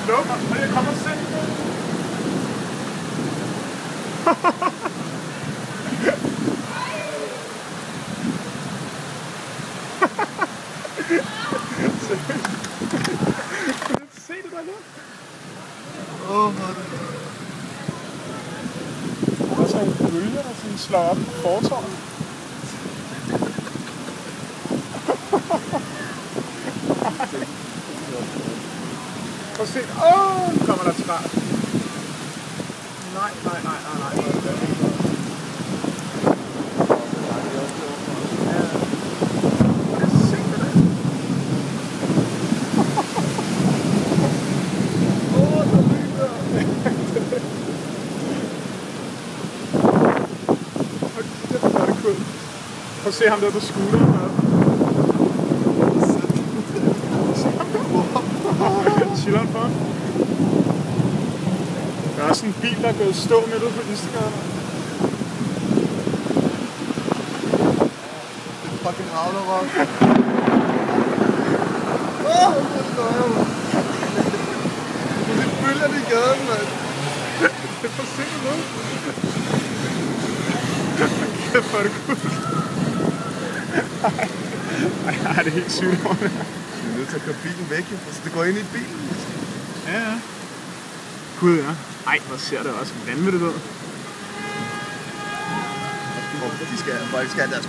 lukker, og jeg kommer selv. Se det der nu. Og så en bølge, der sådan slår op på fortorvet. Prøv at se. Nu kommer der et rart. Nej. Prøv at se ham der på scooteren. Chilleren for. Der er også en bil, der er gået stå midt ude på Instagram. Det er fucking Ragnarok. Det bølger det i gaden, mand. Det er for sikkert noget. Kæft, hvor er det cool. Ej, det er helt sygt over det. Vi er nødt til at køre bilen væk, så det går ind i bilen. Ja. Gud, ja. Ej, hvor ser det også vanvittigt ud. De skal have deres